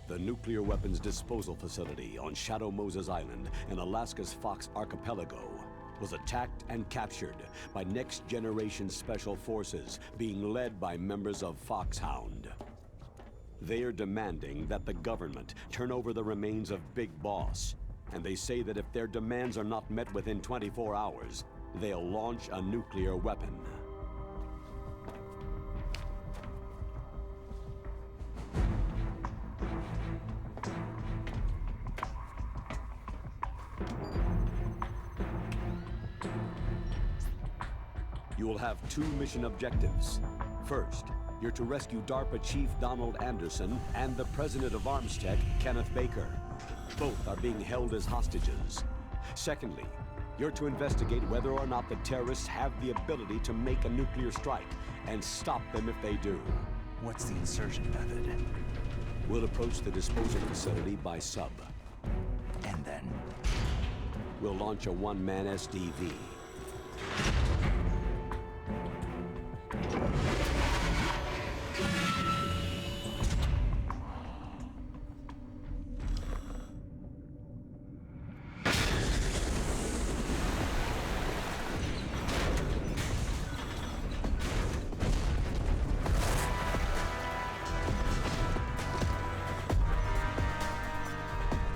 The nuclear weapons disposal facility on Shadow Moses Island in Alaska's Fox Archipelago was attacked and captured by next-generation special forces being led by members of Foxhound. They are demanding that the government turn over the remains of Big Boss, and they say that if their demands are not met within 24 hours, they'll launch a nuclear weapon. You will have two mission objectives. First, you're to rescue Darpa Chief Donald Anderson and the President of Armstech, Kenneth Baker. Both are being held as hostages. Secondly, you're to investigate whether or not the terrorists have the ability to make a nuclear strike and stop them if they do. What's the insertion method? We'll approach the disposal facility by sub. And then? We'll launch a one-man SDV.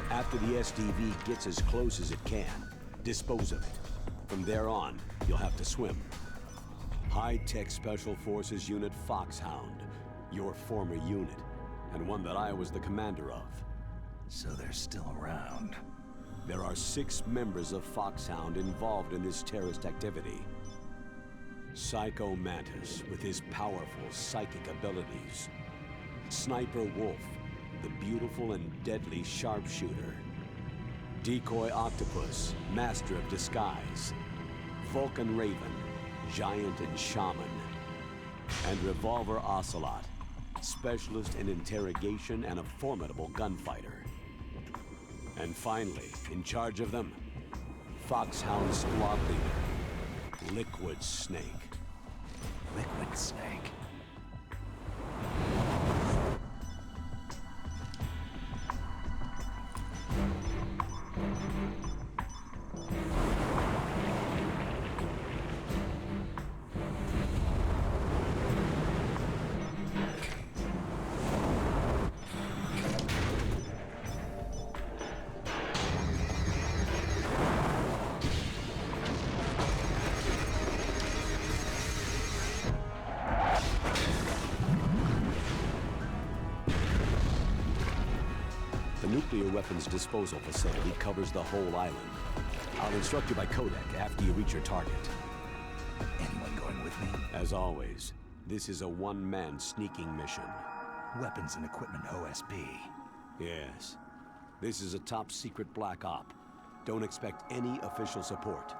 After the SDV gets as close as it can, dispose of it. From there on, you'll have to swim. High-Tech Special Forces Unit Foxhound, your former unit, and one that I was the commander of. So they're still around. There are 6 members of Foxhound involved in this terrorist activity. Psycho Mantis, with his powerful psychic abilities. Sniper Wolf, the beautiful and deadly sharpshooter. Decoy Octopus, master of disguise. Vulcan Raven, giant and shaman. And Revolver Ocelot, specialist in interrogation and a formidable gunfighter. And finally, in charge of them, Foxhound Squad Leader, Liquid Snake. Liquid Snake. The nuclear weapons disposal facility covers the whole island. I'll instruct you by codec after you reach your target. Anyone going with me? As always, this is a one-man sneaking mission. Weapons and equipment OSP. Yes. This is a top-secret black op. Don't expect any official support.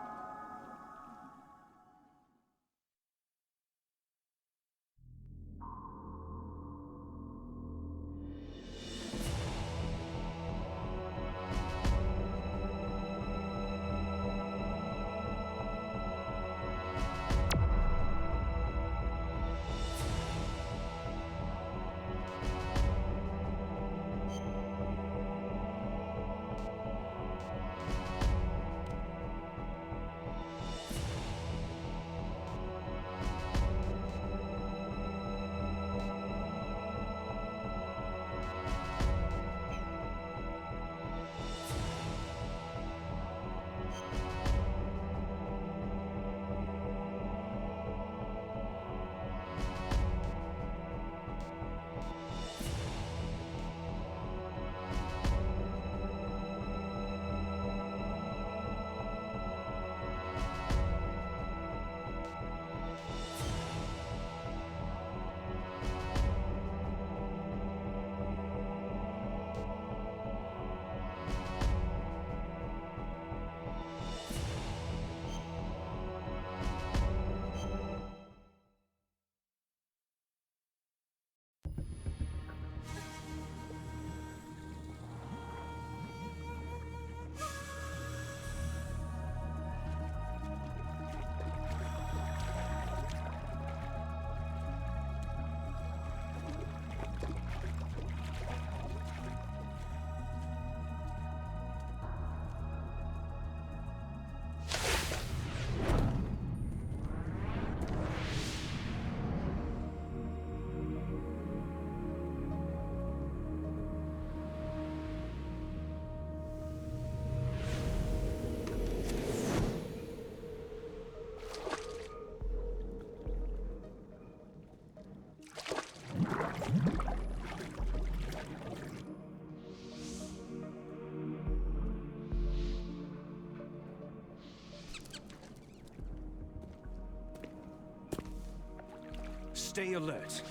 Stay alert.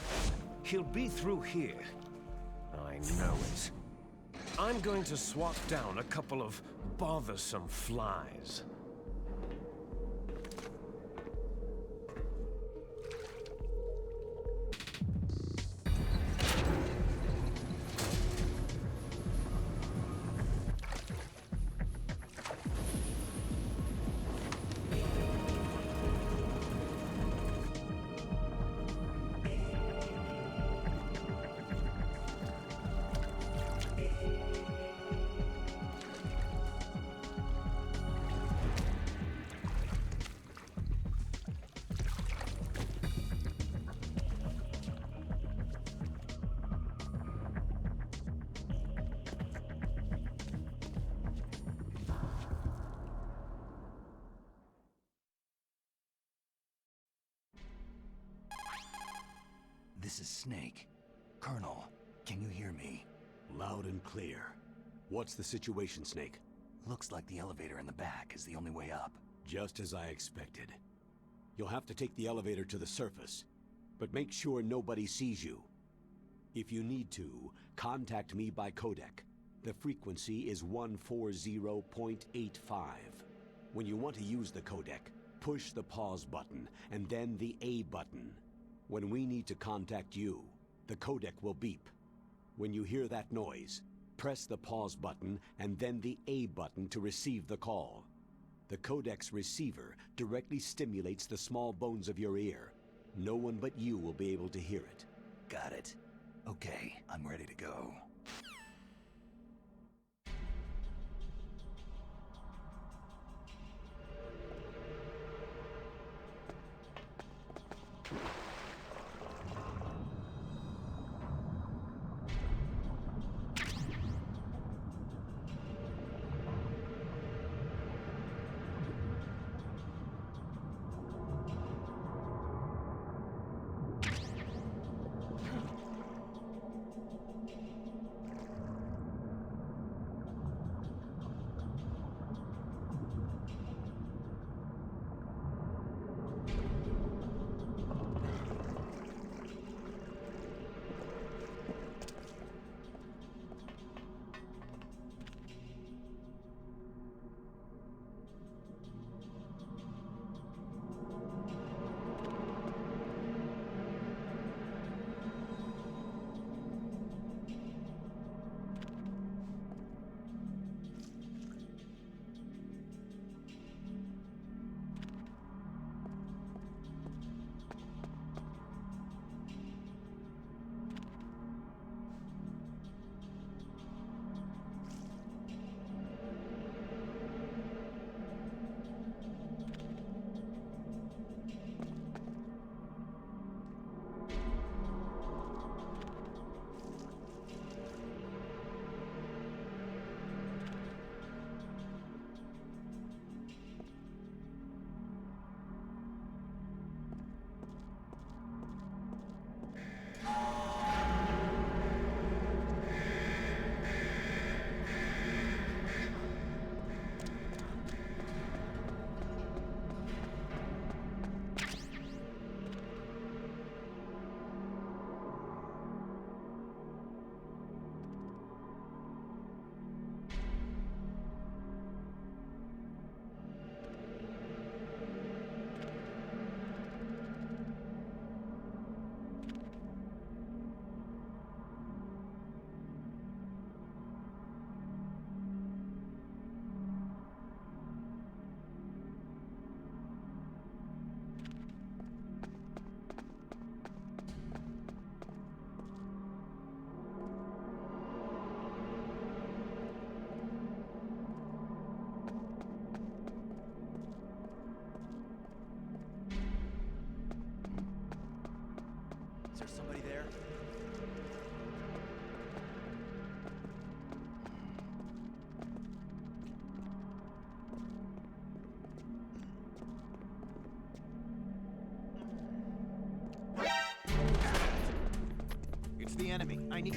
He'll be through here. I know it. I'm going to swat down a couple of bothersome flies. This is Snake. Colonel, can you hear me? Loud and clear. What's the situation, Snake? Looks like the elevator in the back is the only way up. Just as I expected. You'll have to take the elevator to the surface, but make sure nobody sees you. If you need to, contact me by codec. The frequency is 140.85. When you want to use the codec, push the pause button and then the A button. When we need to contact you, the codec will beep. When you hear that noise, press the pause button and then the A button to receive the call. The codec's receiver directly stimulates the small bones of your ear. No one but you will be able to hear it. Got it. Okay, I'm ready to go. It's the enemy. I need...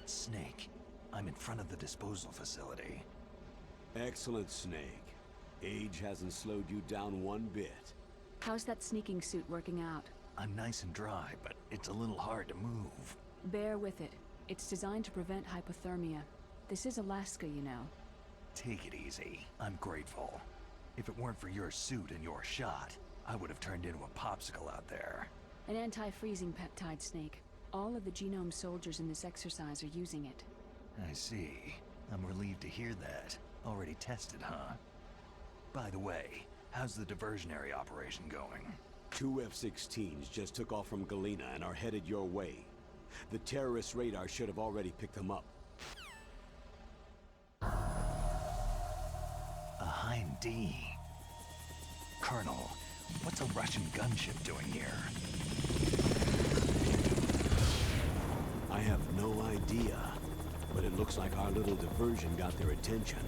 Snake. I'm in front of the disposal facility. Excellent, Snake. Age hasn't slowed you down one bit. How's that sneaking suit working out? I'm nice and dry, but it's a little hard to move. Bear with it. It's designed to prevent hypothermia. This is Alaska, you know. Take it easy. I'm grateful. If it weren't for your suit and your shot, I would have turned into a popsicle out there. An anti-freezing peptide, Snake. All of the genome soldiers in this exercise are using it. I see. I'm relieved to hear that. Already tested, huh? By the way, how's the diversionary operation going? 2 F-16s just took off from Galena and are headed your way. The terrorist radar should have already picked them up. A Hind D. Colonel, what's a Russian gunship doing here? I have no idea, but it looks like our little diversion got their attention.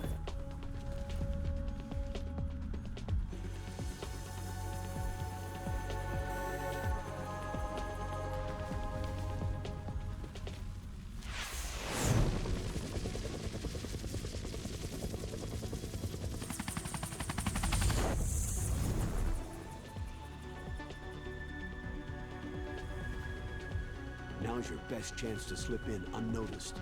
Now's your best chance to slip in unnoticed.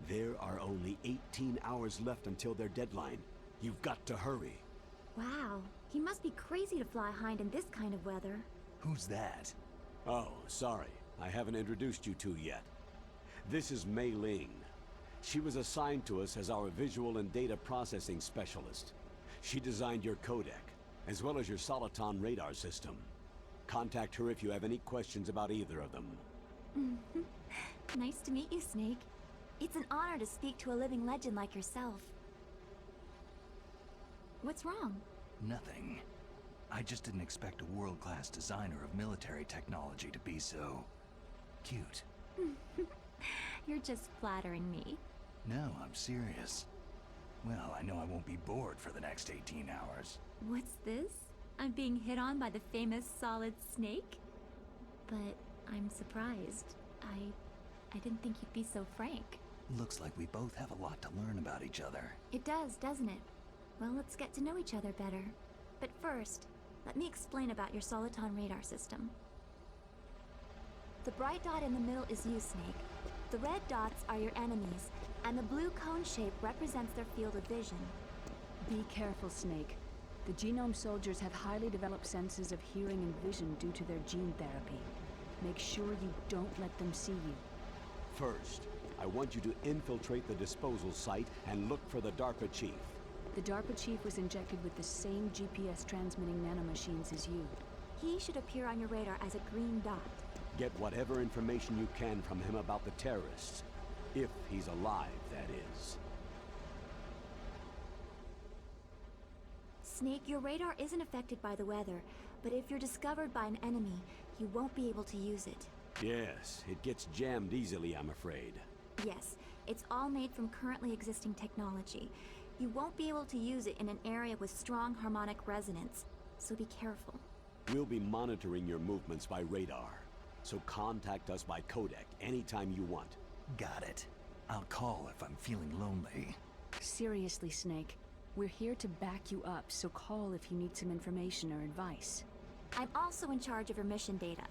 There are only 18 hours left until their deadline. You've got to hurry. Wow, he must be crazy to fly Hind in this kind of weather. Who's that? Oh, sorry. I haven't introduced you two yet. This is Mei Ling. She was assigned to us as our visual and data processing specialist. She designed your codec, as well as your Soliton radar system. Contact her if you have any questions about either of them. Nice to meet you, Snake. It's an honor to speak to a living legend like yourself. What's wrong? Nothing. I just didn't expect a world-class designer of military technology to be so... cute. You're just flattering me. No, I'm serious. Well, I know I won't be bored for the next 18 hours. What's this? I'm being hit on by the famous Solid Snake? But I'm surprised. I didn't think you'd be so frank. Looks like we both have a lot to learn about each other. It does, doesn't it? Well, let's get to know each other better. But first, let me explain about your Soliton radar system. The bright dot in the middle is you, Snake. The red dots are your enemies, and the blue cone shape represents their field of vision. Be careful, Snake. The genome soldiers have highly developed senses of hearing and vision due to their gene therapy. Make sure you don't let them see you. First, I want you to infiltrate the disposal site and look for the Darpa chief. The Darpa chief was injected with the same GPS transmitting nanomachines as you. He should appear on your radar as a green dot. Get whatever information you can from him about the terrorists. If he's alive, that is. Snake, your radar isn't affected by the weather, but if you're discovered by an enemy, you won't be able to use it. Yes, it gets jammed easily, I'm afraid. Yes, it's all made from currently existing technology. You won't be able to use it in an area with strong harmonic resonance, so be careful. We'll be monitoring your movements by radar, so contact us by codec anytime you want. Got it. I'll call if I'm feeling lonely. Seriously, Snake. We're here to back you up, so call if you need some information or advice. I'm also in charge of your mission data.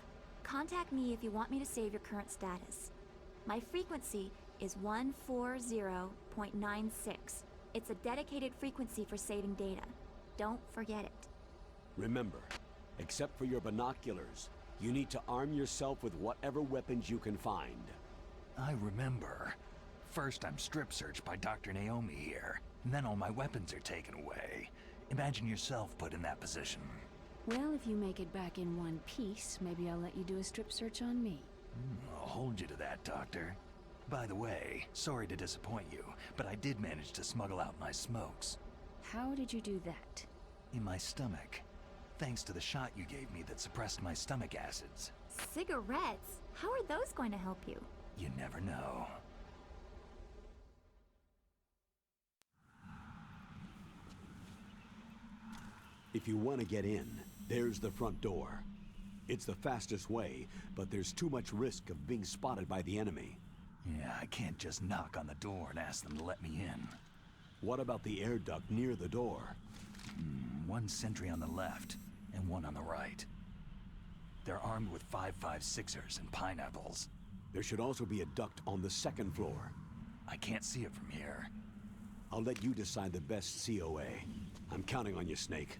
Contact me if you want me to save your current status. My frequency is 140.96. It's a dedicated frequency for saving data. Don't forget it. Remember, except for your binoculars, you need to arm yourself with whatever weapons you can find. I remember. First I'm strip searched by Dr. Naomi here, and then all my weapons are taken away. Imagine yourself put in that position. Well, if you make it back in one piece, maybe I'll let you do a strip search on me. I'll hold you to that, Doctor. By the way, sorry to disappoint you, but I did manage to smuggle out my smokes. How did you do that? In my stomach. Thanks to the shot you gave me that suppressed my stomach acids. Cigarettes? How are those going to help you? You never know. If you want to get in, There's the front door. It's the fastest way, but there's too much risk of being spotted by the enemy. Yeah, I can't just knock on the door and ask them to let me in. What about the air duct near the door? One sentry on the left, and one on the right. They're armed with 5.56ers and pineapples. There should also be a duct on the second floor. I can't see it from here. I'll let you decide the best COA. I'm counting on you, Snake.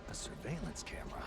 A surveillance camera.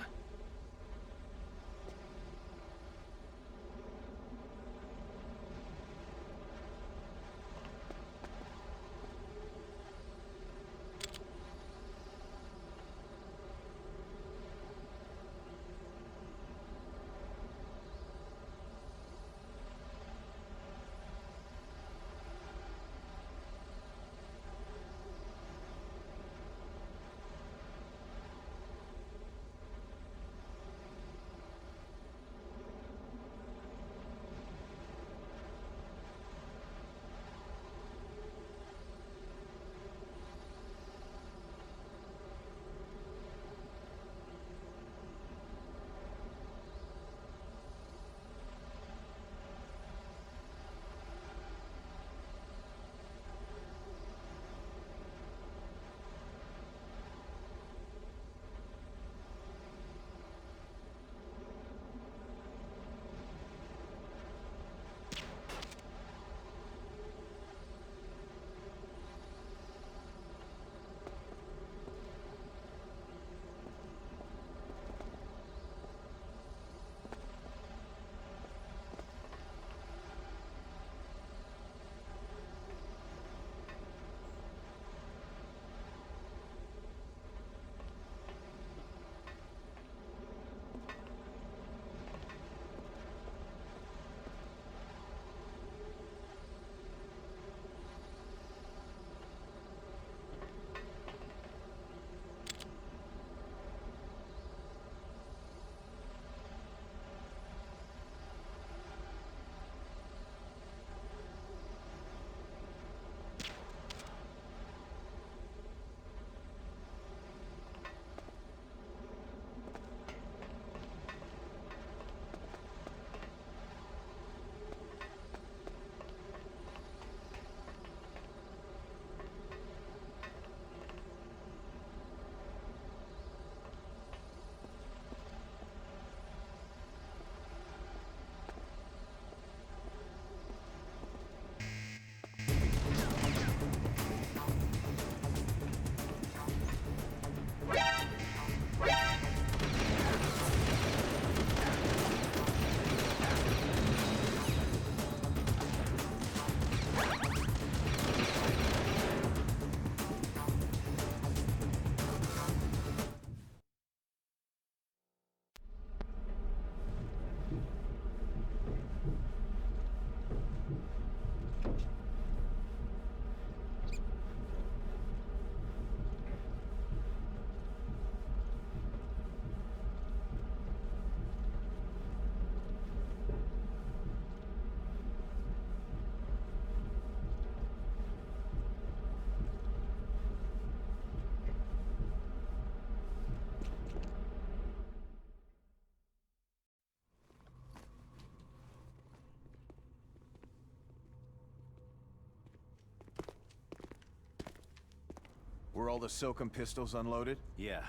Were all the Soakum pistols unloaded? Yeah,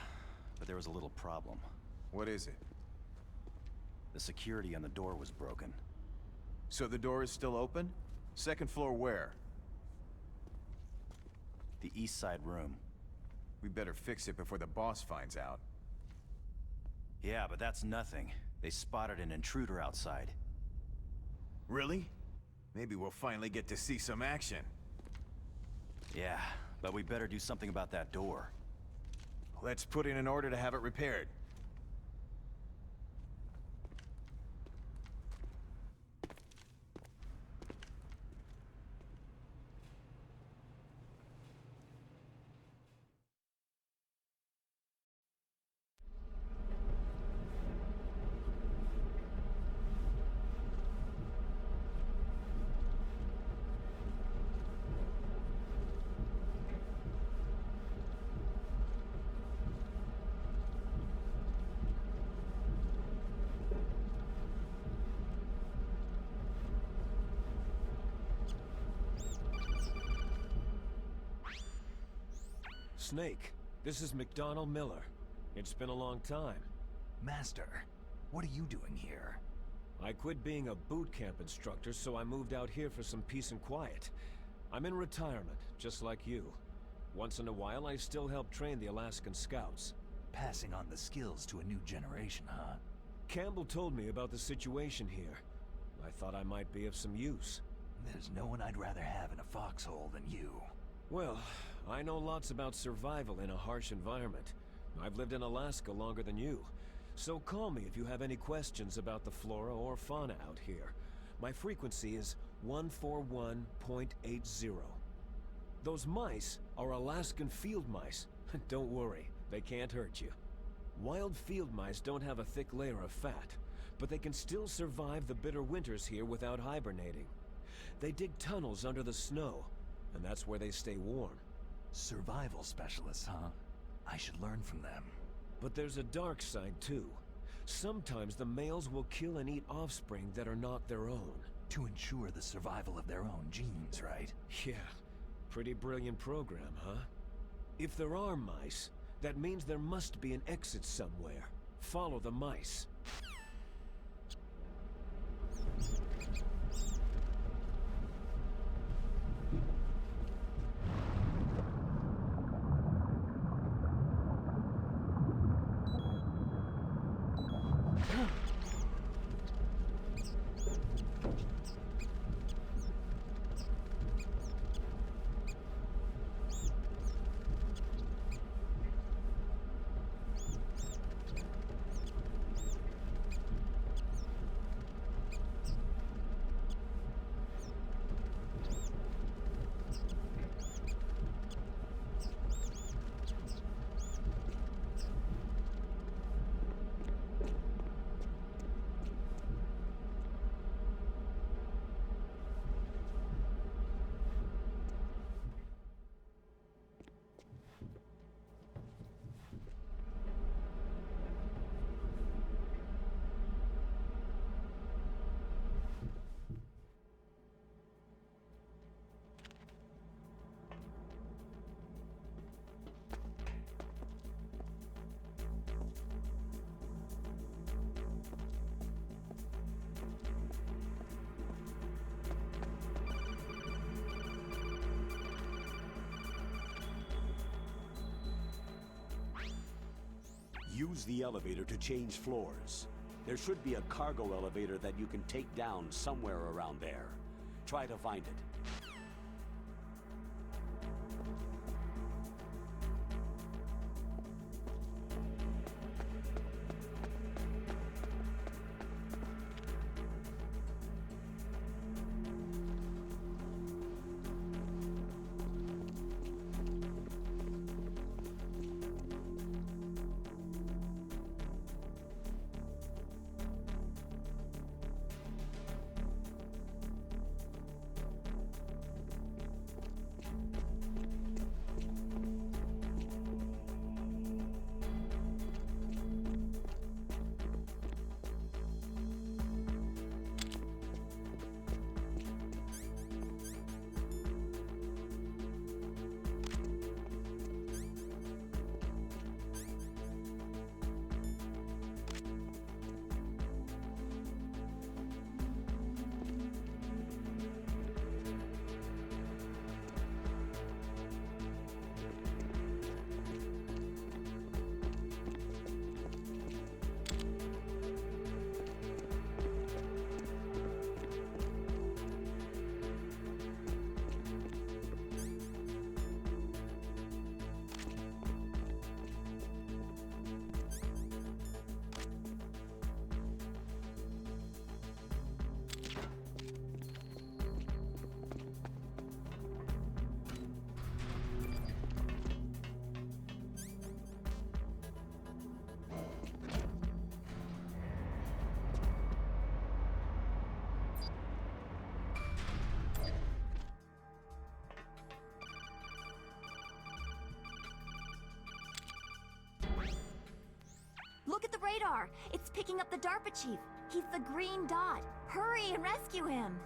but there was a little problem. What is it? The security on the door was broken. So the door is still open? Second floor where? The east side room. We better fix it before the boss finds out. Yeah, but that's nothing. They spotted an intruder outside. Really? Maybe we'll finally get to see some action. Yeah, but we better do something about that door. Let's put in an order to have it repaired. Snake, this is McDonald Miller. It's been a long time. Master, what are you doing here? I quit being a boot camp instructor, so I moved out here for some peace and quiet. I'm in retirement, just like you. Once in a while, I still help train the Alaskan Scouts. Passing on the skills to a new generation, huh? Campbell told me about the situation here. I thought I might be of some use. There's no one I'd rather have in a foxhole than you. Well, I know lots about survival in a harsh environment. I've lived in Alaska longer than you. So call me if you have any questions about the flora or fauna out here. My frequency is 141.80. Those mice are Alaskan field mice. Don't worry, they can't hurt you. Wild field mice don't have a thick layer of fat, but they can still survive the bitter winters here without hibernating. They dig tunnels under the snow, and that's where they stay warm. Survival specialists, huh? I should learn from them. But there's a dark side, too. Sometimes the males will kill and eat offspring that are not their own. To ensure the survival of their own genes, right? Yeah, pretty brilliant program, huh? If there are mice, that means there must be an exit somewhere. Follow the mice. Use the elevator to change floors. There should be a cargo elevator that you can take down somewhere around there. Try to find it. radar! It's picking up the Darpa chief! He's the green dot! Hurry and rescue him!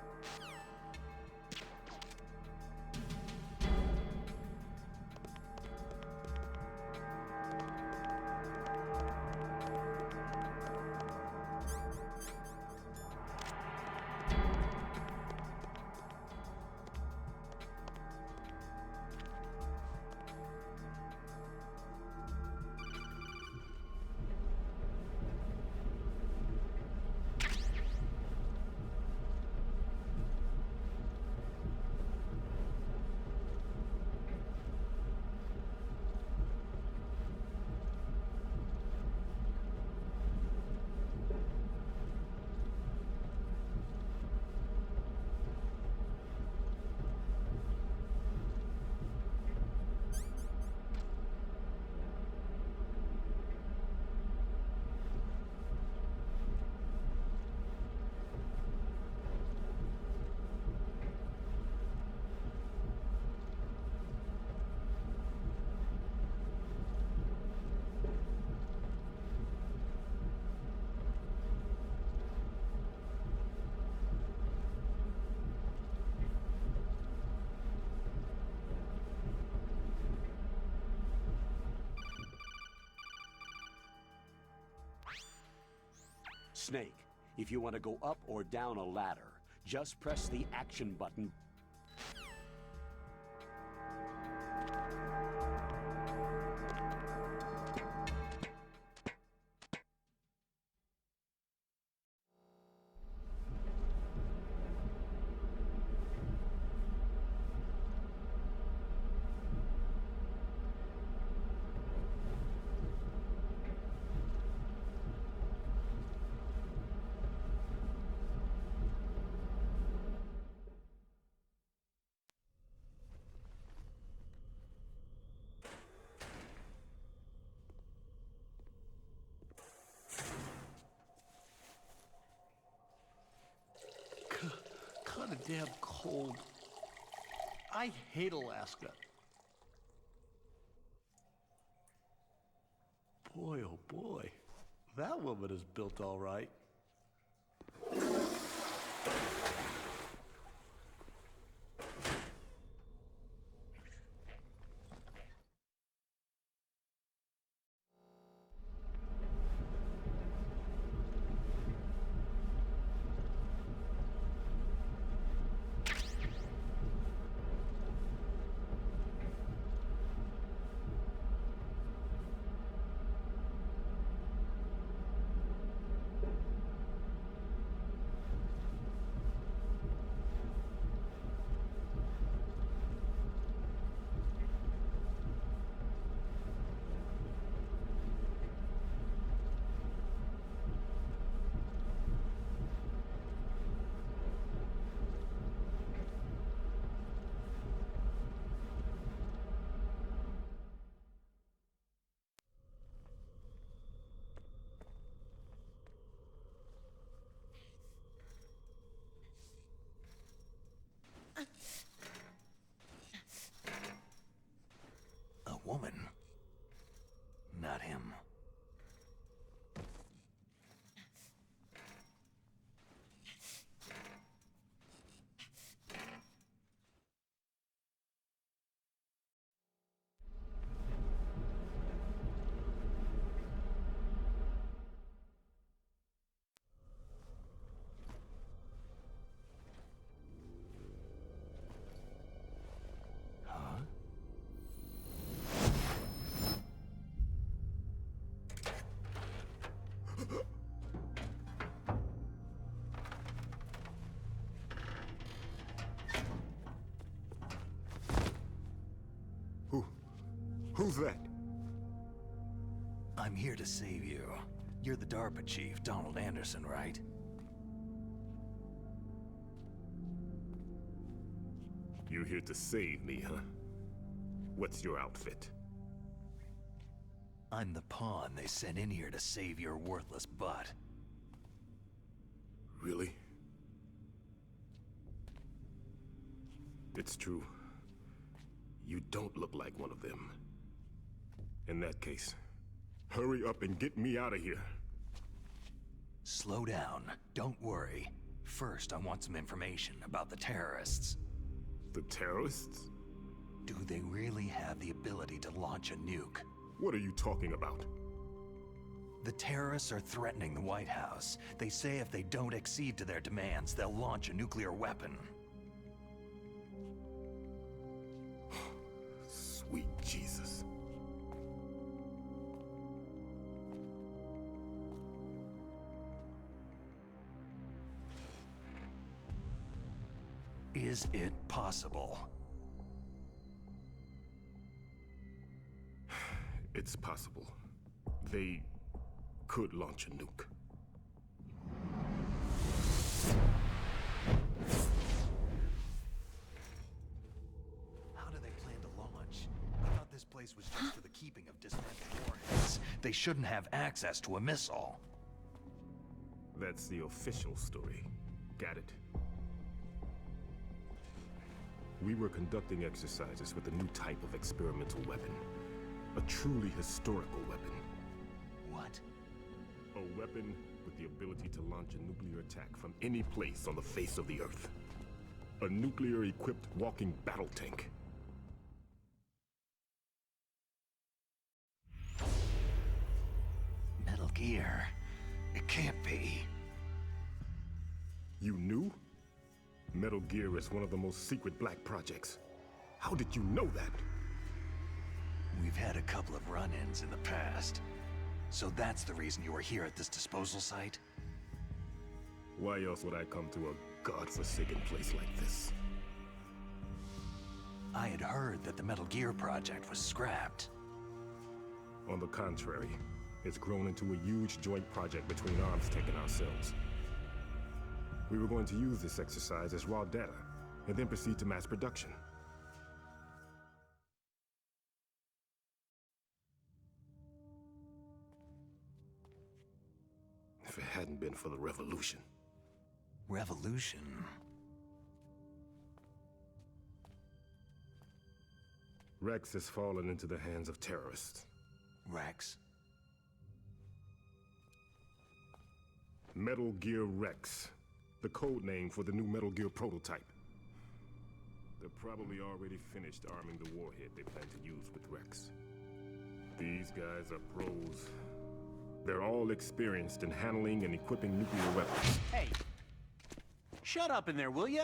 Snake, if you want to go up or down a ladder, just press the action button. Kinda damn cold. I hate Alaska. Boy, oh boy. That woman is built all right. A woman? Not him. Huh? Who's that? I'm here to save you. You're the Darpa chief, Donald Anderson, right? You here to save me, huh? What's your outfit? I'm the pawn they sent in here to save your worthless butt. Really? It's true. You don't look like one of them. In that case, hurry up and get me out of here. Slow down. Don't worry. First, I want some information about the terrorists. The terrorists? Do they really have the ability to launch a nuke? What are you talking about? The terrorists are threatening the White House. They say if they don't accede to their demands, they'll launch a nuclear weapon. Sweet Jesus. Is it possible? It's possible. They could launch a nuke. How do they plan to launch? I thought this place was just for the keeping of dismantled warheads. They shouldn't have access to a missile. That's the official story. Got it? We were conducting exercises with a new type of experimental weapon. A truly historical weapon. What? A weapon with the ability to launch a nuclear attack from any place on the face of the Earth. A nuclear-equipped walking battle tank. Metal Gear. It can't be. You knew? Metal Gear is one of the most secret black projects. How did you know that? We've had a couple of run-ins in the past. So that's the reason you were here at this disposal site? Why else would I come to a godforsaken place like this? I had heard that the Metal Gear project was scrapped. On the contrary, it's grown into a huge joint project between Armstech and ourselves. We were going to use this exercise as raw data, and then proceed to mass production. If it hadn't been for the revolution. Revolution? Rex has fallen into the hands of terrorists. Rex? Metal Gear Rex. The code name for the new Metal Gear prototype. They're probably already finished arming the warhead they plan to use with Rex. These guys are pros. They're all experienced in handling and equipping nuclear weapons. Hey! Shut up in there, will ya?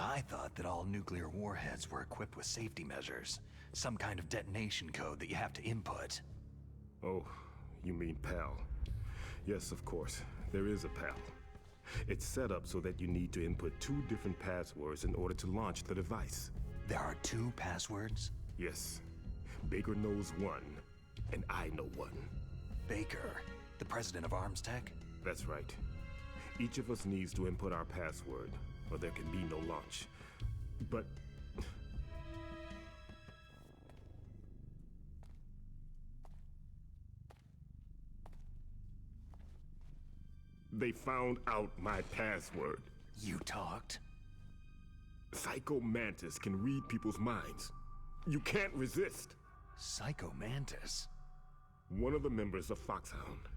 I thought that all nuclear warheads were equipped with safety measures. Some kind of detonation code that you have to input. Oh, you mean PAL. Yes, of course. There is a PAL. It's set up so that you need to input 2 different passwords in order to launch the device. There are 2 passwords? Yes. Baker knows one, and I know one. Baker, the president of Armstech? That's right. Each of us needs to input our password, or there can be no launch. But... they found out my password. You talked? Psycho Mantis can read people's minds. You can't resist. Psycho Mantis? One of the members of Foxhound.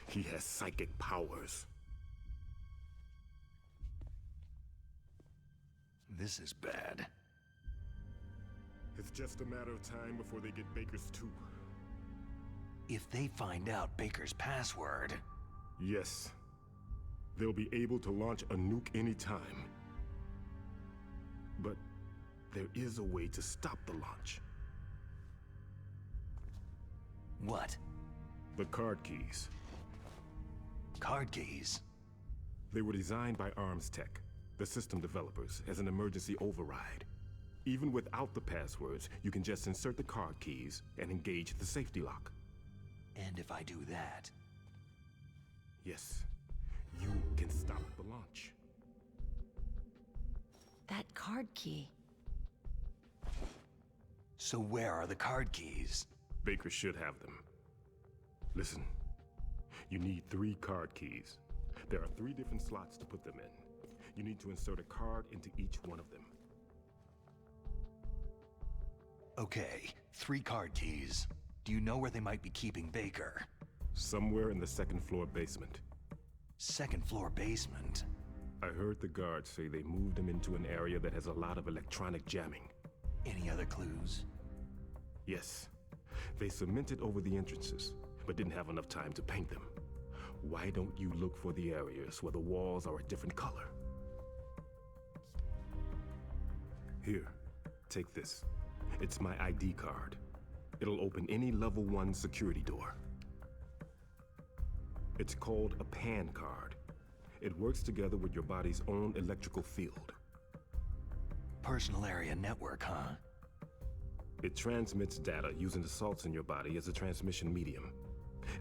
He has psychic powers. This is bad. It's just a matter of time before they get Baker's too. If they find out Baker's password... Yes. They'll be able to launch a nuke anytime. But there is a way to stop the launch. What? The card keys. Card keys? They were designed by Armstech, the system developers, as an emergency override. Even without the passwords, you can just insert the card keys and engage the safety lock. And if I do that? Yes, you can stop the launch. card key. So where are the card keys? Baker should have them. Listen, you need 3 card keys. There are 3 different slots to put them in. You need to insert a card into each one of them. Okay, 3 card keys. Do you know where they might be keeping Baker? Somewhere in the 2nd floor basement. 2nd floor basement? I heard the guards say they moved him into an area that has a lot of electronic jamming. Any other clues? Yes. They cemented over the entrances, but didn't have enough time to paint them. Why don't you look for the areas where the walls are a different color? Here, take this. It's my ID card. It'll open any level 1 security door. It's called a PAN card. It works together with your body's own electrical field. Personal area network, huh? It transmits data using the salts in your body as a transmission medium.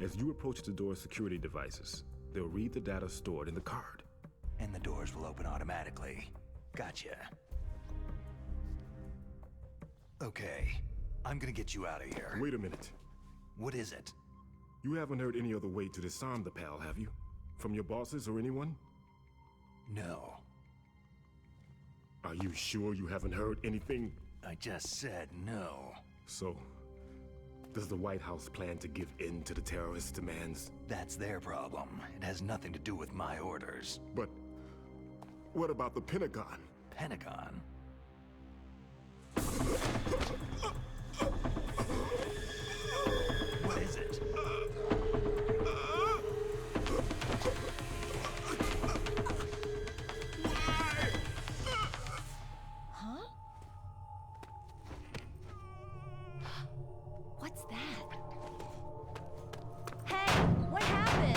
As you approach the door's security devices, they'll read the data stored in the card. And the doors will open automatically. Gotcha. Okay, I'm gonna get you out of here. Wait a minute. What is it? You haven't heard any other way to disarm the PAL, have you? From your bosses or anyone? No. Are you sure you haven't heard anything? I just said no. So, does the White House plan to give in to the terrorists' demands? That's their problem. It has nothing to do with my orders. But what about the Pentagon? Pentagon? What is it? Huh? What's that? Hey, what happened?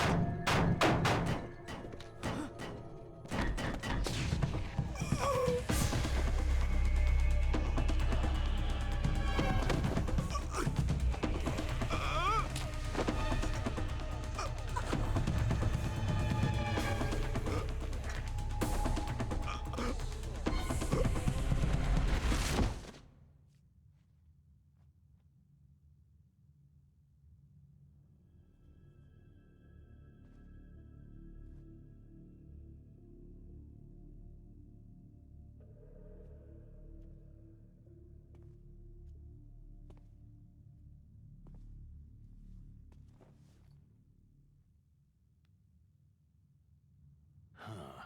Huh.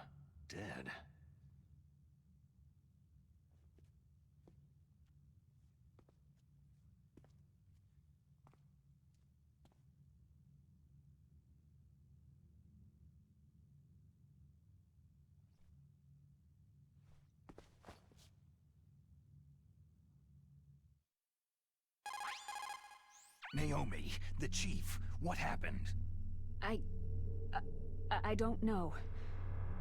Dead. Naomi, the chief, what happened? I don't know.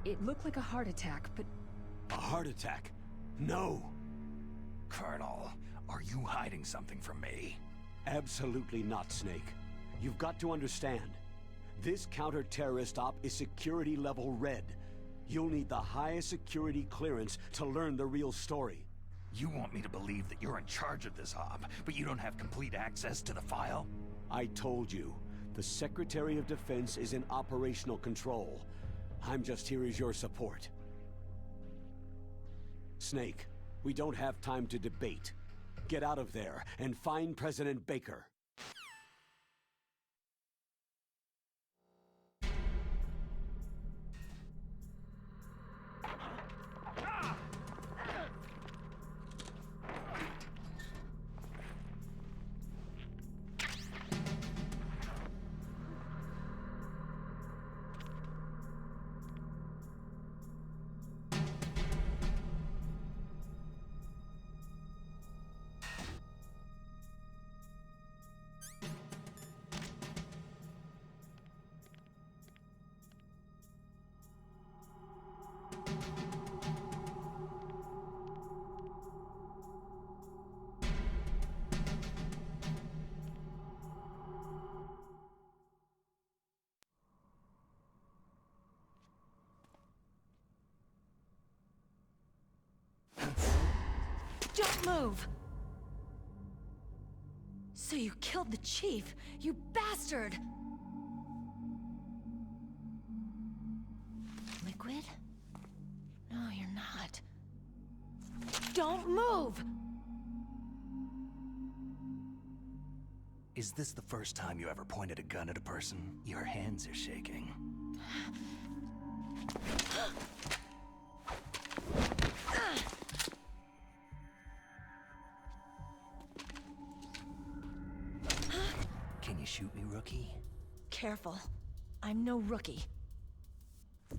It looked like a heart attack, but... A heart attack? No! Colonel, are you hiding something from me? Absolutely not, Snake. You've got to understand. This counter-terrorist op is security level red. You'll need the highest security clearance to learn the real story. You want me to believe that you're in charge of this op, but you don't have complete access to the file? I told you, the Secretary of Defense is in operational control. I'm just here as your support. Snake, we don't have time to debate. Get out of there and find President Baker. Don't move! So you killed the chief, you bastard! Liquid? No, you're not. Don't move! Is this the first time you ever pointed a gun at a person? Your hands are shaking. Can you shoot me, rookie? Careful. I'm no rookie.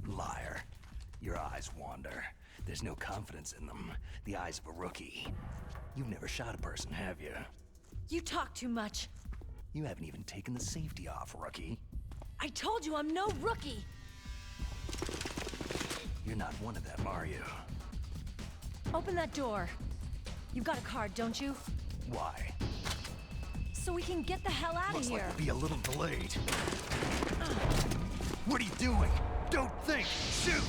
Liar. Your eyes wander. There's no confidence in them. The eyes of a rookie. You've never shot a person, have you? You talk too much. You haven't even taken the safety off, rookie. I told you I'm no rookie! You're not one of them, are you? Open that door. You've got a card, don't you? Why? So we can get the hell out of here. Looks like we'll be a little delayed. What are you doing? Don't think! Shoot!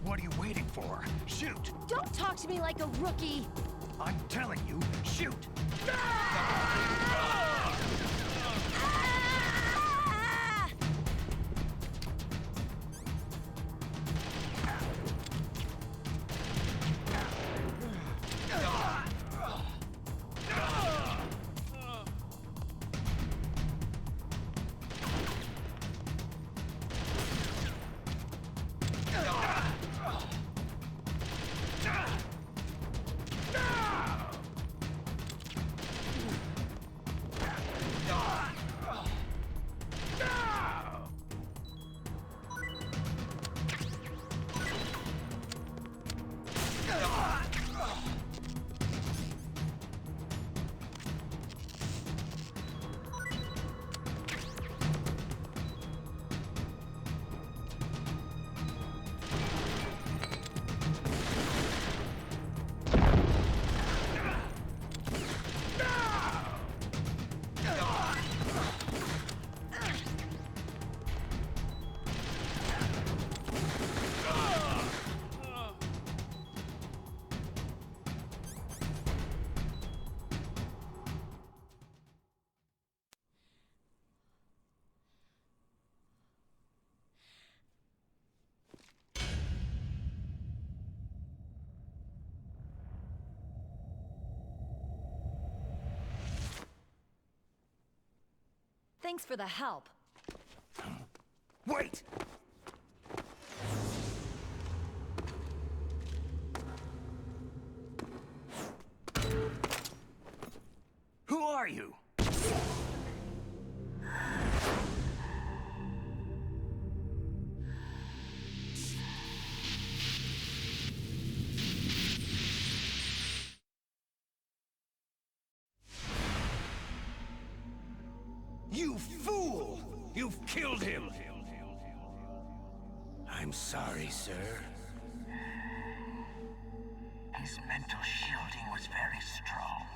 What are you waiting for? Shoot! Don't talk to me like a rookie! I'm telling you, shoot! Thanks for the help. Wait! Who are you? You fool! You've killed him! I'm sorry, sir. His mental shielding was very strong.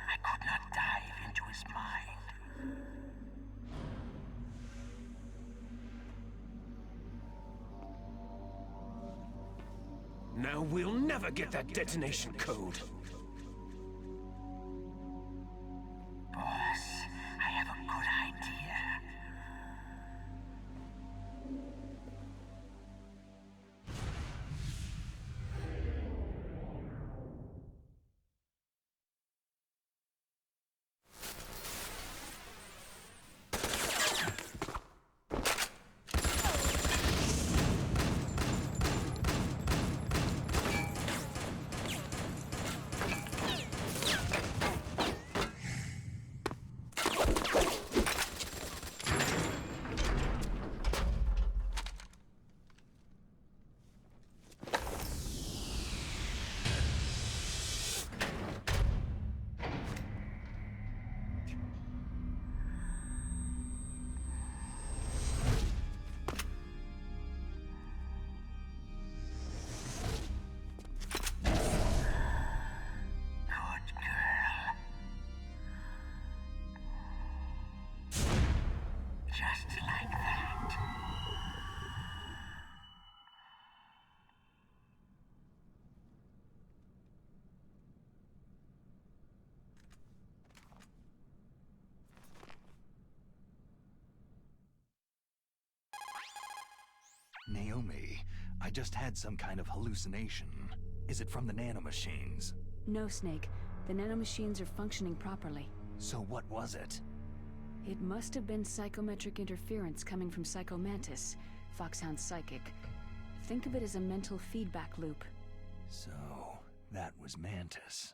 I could not dive into his mind. Now we'll never get that detonation code. Boss, I have a good idea. Naomi, I just had some kind of hallucination. Is it from the nanomachines? No, Snake. The nanomachines are functioning properly. So what was it? It must have been psychometric interference coming from Psycho Mantis, Foxhound's psychic. Think of it as a mental feedback loop. So, that was Mantis.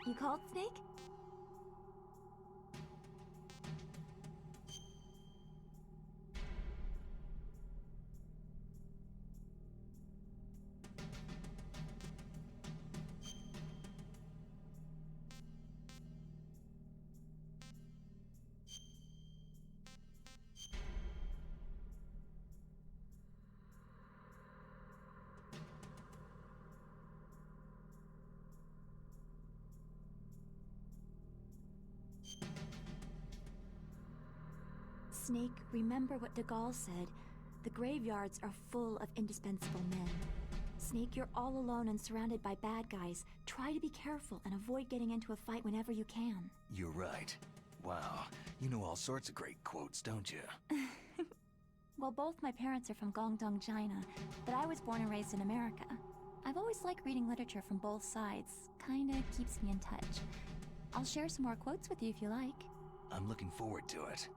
You called, Snake? Snake, remember what de Gaulle said. The graveyards are full of indispensable men. Snake, you're all alone and surrounded by bad guys. Try to be careful and avoid getting into a fight whenever you can. You're right. Wow, you know all sorts of great quotes, don't you? Well, both my parents are from Guangdong, China, but I was born and raised in America. I've always liked reading literature from both sides. Kinda keeps me in touch. I'll share some more quotes with you if you like. I'm looking forward to it.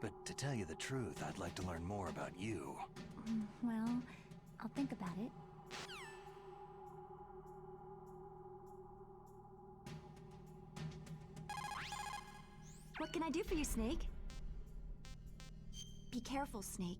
But to tell you the truth, I'd like to learn more about you. Well, I'll think about it. What can I do for you, Snake? Be careful, Snake.